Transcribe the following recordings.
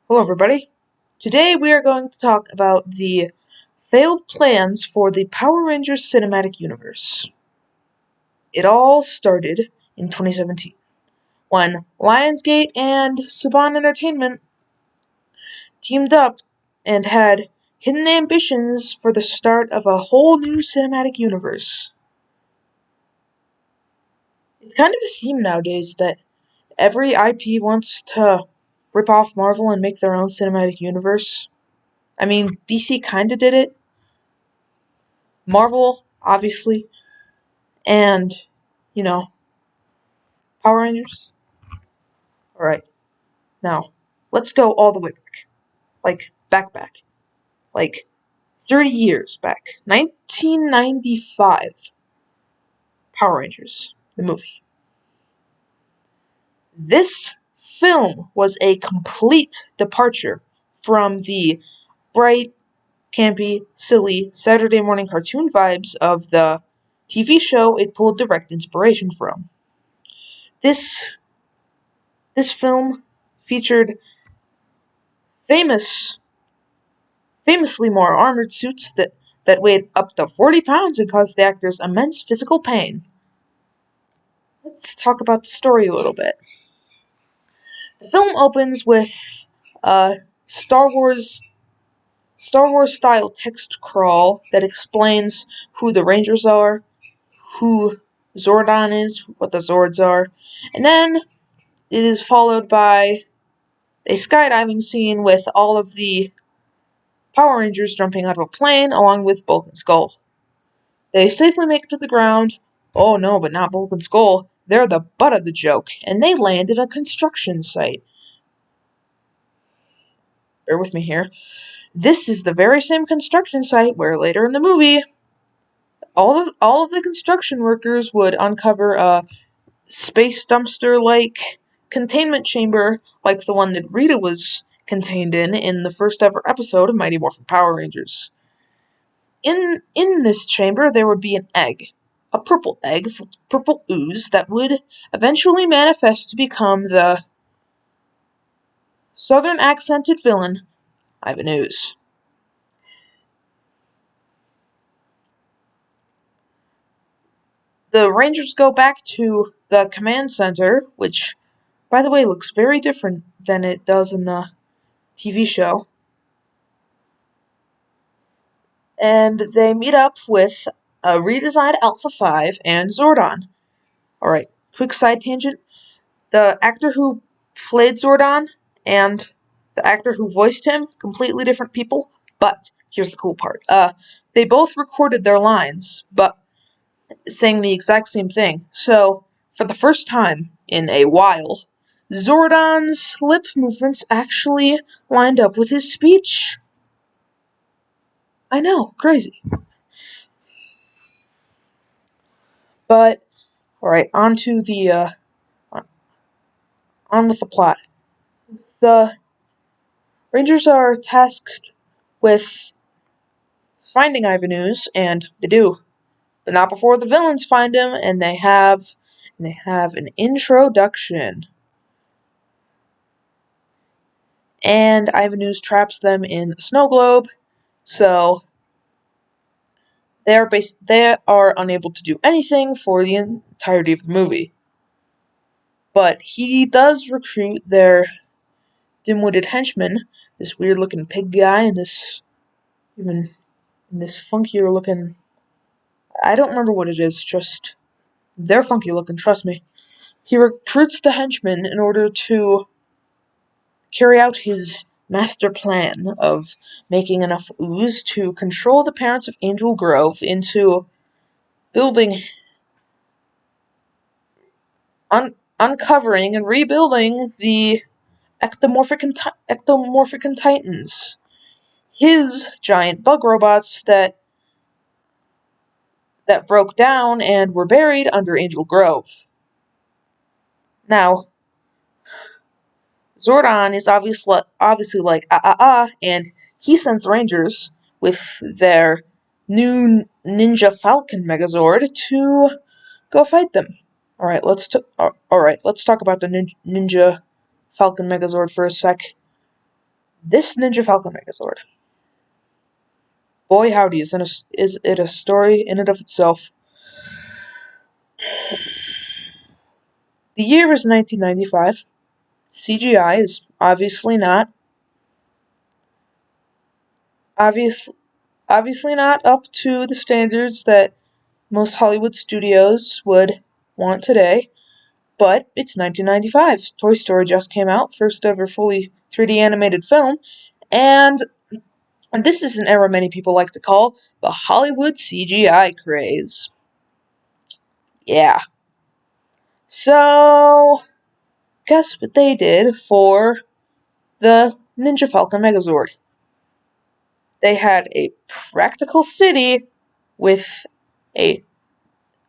Hello everybody. Today we are going to talk about the failed plans for the Power Rangers cinematic universe. It all started in 2017 when Lionsgate and Saban Entertainment teamed up and had hidden ambitions for the start of a whole new cinematic universe. It's kind of a theme nowadays that every IP wants to rip off Marvel and make their own cinematic universe. I mean, DC kinda did it. Marvel, obviously, and, you know, Power Rangers. Alright, now, let's go all the way back. Back. Like, 30 years back. 1995. Power Rangers, the movie. This film was a complete departure from the bright, campy, silly Saturday morning cartoon vibes of the TV show it pulled direct inspiration from. This film featured famously more armored suits that weighed up to 40 pounds and caused the actors immense physical pain. Let's talk about the story a little bit. The film opens with a Star Wars style text crawl that explains who the Rangers are, who Zordon is, what the Zords are, and then it is followed by a skydiving scene with all of the Power Rangers jumping out of a plane along with Bulk and Skull. They safely make it to the ground. Oh no, but not Bulk and Skull. They're the butt of the joke, and they land at a construction site. Bear with me here. This is the very same construction site where later in the movie, all of the construction workers would uncover a space dumpster-like containment chamber like the one that Rita was contained in the first ever episode of Mighty Morphin Power Rangers. In this chamber, there would be an egg, a purple egg, purple ooze that would eventually manifest to become the southern accented villain, Ivan Ooze. The Rangers go back to the command center, which, by the way, looks very different than it does in the TV show. And they meet up with a redesigned Alpha 5 and Zordon. Alright, quick side tangent. The actor who played Zordon and the actor who voiced him, completely different people, but here's the cool part. They both recorded their lines, but saying the exact same thing. So, for the first time in a while, Zordon's lip movements actually lined up with his speech. I know, crazy. But, alright, on with the plot. The Rangers are tasked with finding Ivan Ooze, and they do. But not before the villains find him, and they have an introduction. And Ivan Ooze traps them in the snow globe, so they are unable to do anything for the entirety of the movie. But he does recruit their dim-witted henchman, this weird-looking pig guy, and this funkier-looking... I don't remember what it is, just... they're funky-looking, trust me. He recruits the henchman in order to carry out his master plan of making enough ooze to control the parents of Angel Grove into uncovering and rebuilding the ectomorphic titans. His giant bug robots that broke down and were buried under Angel Grove. Now, Zordon is obviously like, and he sends Rangers with their new Ninja Falcon Megazord to go fight them. Alright, let's talk about the Ninja Falcon Megazord for a sec. This Ninja Falcon Megazord. Boy howdy, is it a story in and of itself. The year is 1995. CGI is obvious, obviously not up to the standards that most Hollywood studios would want today, but it's 1995. Toy Story just came out, first ever fully 3D animated film, and this is an era many people like to call the Hollywood CGI craze. Yeah. So, guess what they did for the Ninja Falcon Megazord? They had a practical city with a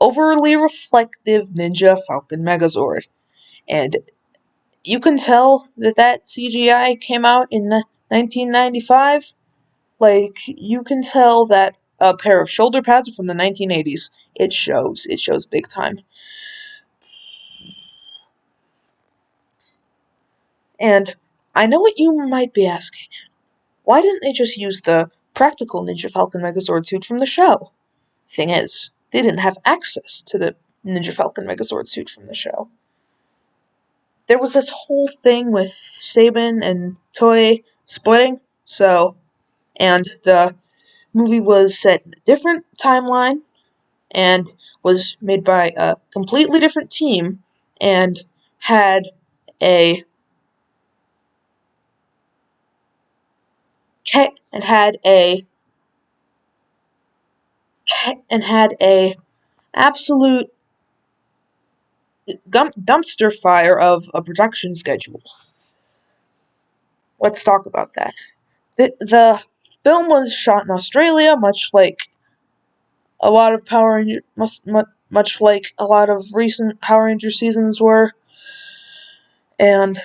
overly reflective Ninja Falcon Megazord. And you can tell that CGI came out in 1995. Like, you can tell that a pair of shoulder pads are from the 1980s. It shows. It shows big time. And I know what you might be asking. Why didn't they just use the practical Ninja Falcon Megazord suit from the show? Thing is, they didn't have access to the Ninja Falcon Megazord suit from the show. There was this whole thing with Saban and Toei splitting, and the movie was set in a different timeline and was made by a completely different team and had a and had a and had a absolute dumpster fire of a production schedule. Let's talk about that. The film was shot in Australia, much like a lot of much like a lot of recent Power Ranger seasons were, and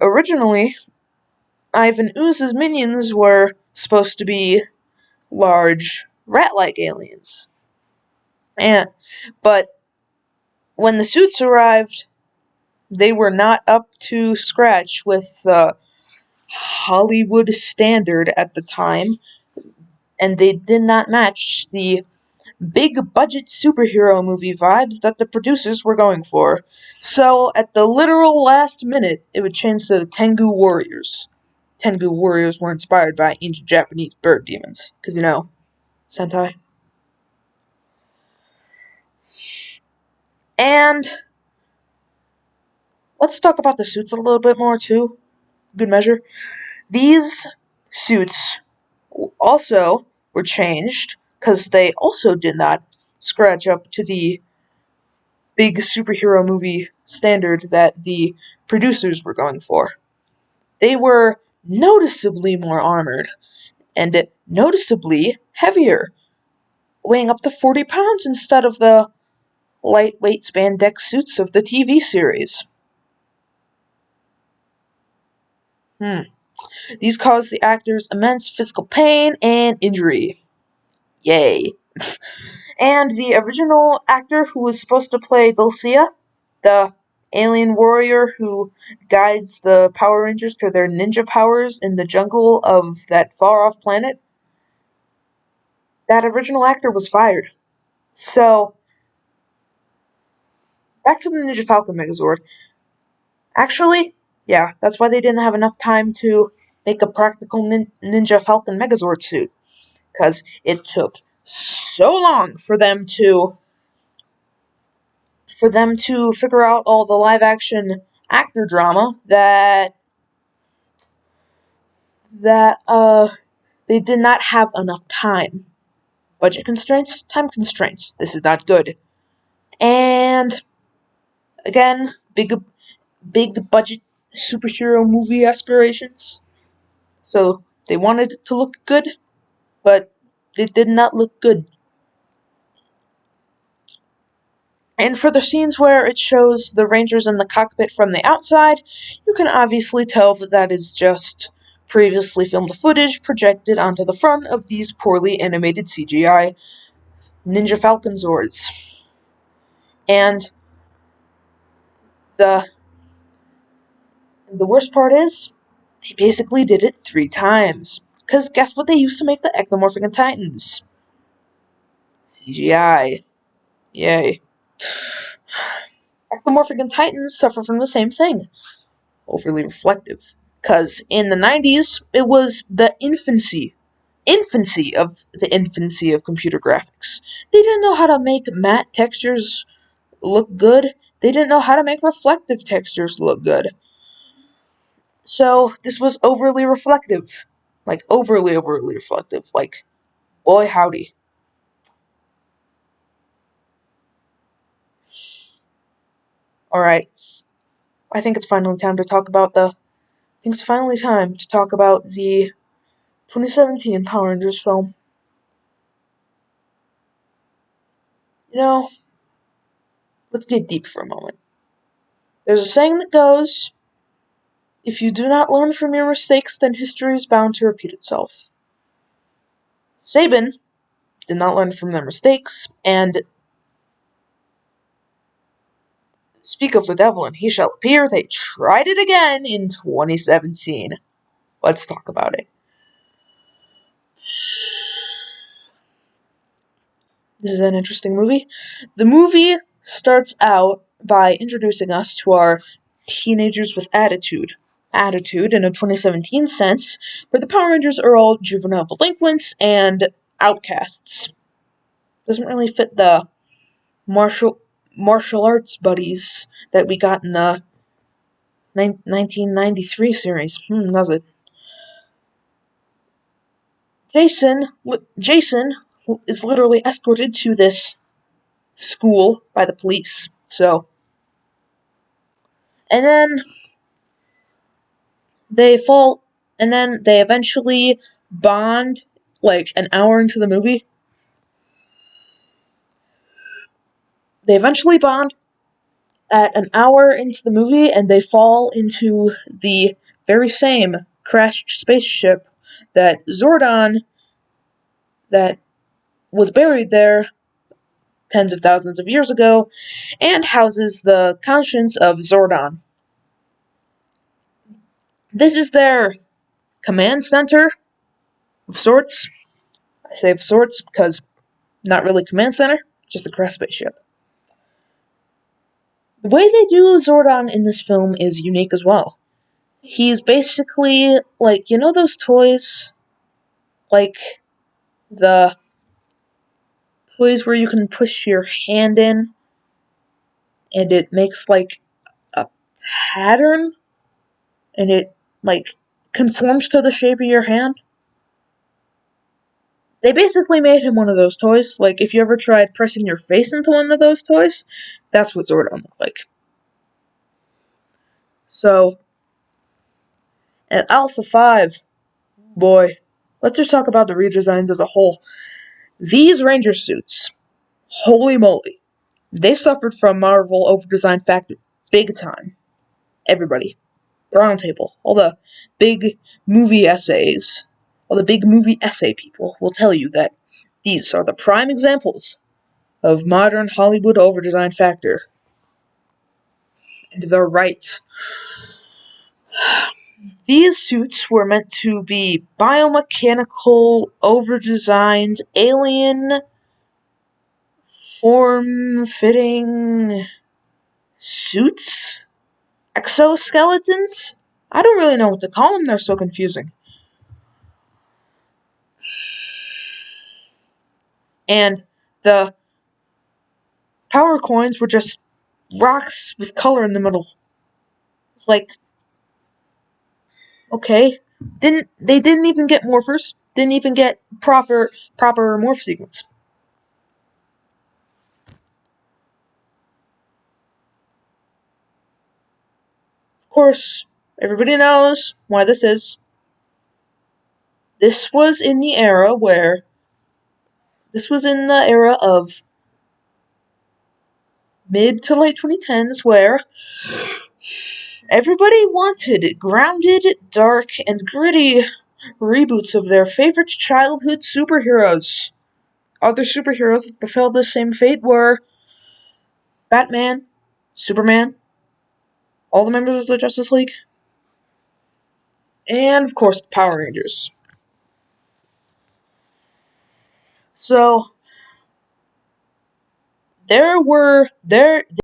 originally, Ivan Ooze's minions were supposed to be large rat-like aliens, and but when the suits arrived, they were not up to scratch with the Hollywood standard at the time, and they did not match the big budget superhero movie vibes that the producers were going for. So, at the literal last minute, it would change to the Tengu Warriors. Tengu Warriors were inspired by ancient Japanese bird demons, because Sentai. And let's talk about the suits a little bit more, too. Good measure. These suits also were changed because they also did not scratch up to the big superhero movie standard that the producers were going for. They were noticeably more armored and noticeably heavier, weighing up to 40 pounds instead of the lightweight spandex suits of the TV series. These caused the actors immense physical pain and injury. Yay. And the original actor who was supposed to play Dulcia, the alien warrior who guides the Power Rangers to their ninja powers in the jungle of that far-off planet, that original actor was fired. So, back to the Ninja Falcon Megazord. Actually, yeah, that's why they didn't have enough time to make a practical Ninja Falcon Megazord suit. Because it took so long for them to figure out all the live action actor drama that they did not have enough time. Budget constraints, time constraints. This is not good. And again, big budget superhero movie aspirations. So they wanted it to look good, but it did not look good. And for the scenes where it shows the Rangers in the cockpit from the outside, you can obviously tell that is just previously filmed footage projected onto the front of these poorly animated CGI Ninja Falcon Zords. And The worst part is, they basically did it 3 times. Because guess what they used to make the Ectomorphic Titans? CGI. Yay. Ectomorphic Titans suffer from the same thing. Overly reflective. Because in the 90s, it was the infancy of computer graphics. They didn't know how to make matte textures look good. They didn't know how to make reflective textures look good. So this was overly reflective. Like overly reflective. Like, boy howdy. Alright. I think it's finally time to talk about the 2017 Power Rangers film. You know, let's get deep for a moment. There's a saying that goes, if you do not learn from your mistakes, then history is bound to repeat itself. Saban did not learn from their mistakes, and speak of the devil and he shall appear, they tried it again in 2017. Let's talk about it. This is an interesting movie. The movie starts out by introducing us to our teenagers with attitude. Attitude in a 2017 sense, where the Power Rangers are all juvenile delinquents and outcasts. Doesn't really fit the martial arts buddies that we got in the 1993 series. Does it? Jason is literally escorted to this school by the police. So, and then they eventually bond, like an hour into the movie. They eventually bond at an hour into the movie, and they fall into the very same crashed spaceship that was buried there tens of thousands of years ago, and houses the conscience of Zordon. This is their command center, of sorts. I say of sorts because not really command center, just a crash spaceship. The way they do Zordon in this film is unique as well. He's basically, like, you know those toys? Like, the toys where you can push your hand in, and it makes, like, a pattern, and it, like, conforms to the shape of your hand? They basically made him one of those toys. Like, if you ever tried pressing your face into one of those toys, that's what Zordon looked like. So, at Alpha 5, boy, let's just talk about the redesigns as a whole. These Ranger suits, holy moly, they suffered from Marvel over-design factor big time. Everybody. Roundtable. All the big movie essays, all the big movie essay people will tell you that these are the prime examples of modern Hollywood over-design factor. And they're right. These suits were meant to be biomechanical, over-designed, alien, form-fitting suits? Exoskeletons? I don't really know what to call them, they're so confusing. And the power coins were just rocks with color in the middle. It's like, okay. They didn't even get morphers, didn't even get proper morph sequence. Of course, everybody knows why this is. This was in the era of mid to late 2010s where everybody wanted grounded, dark, and gritty reboots of their favorite childhood superheroes. Other superheroes that befell the same fate were Batman, Superman, all the members of the Justice League, and of course the Power Rangers. So there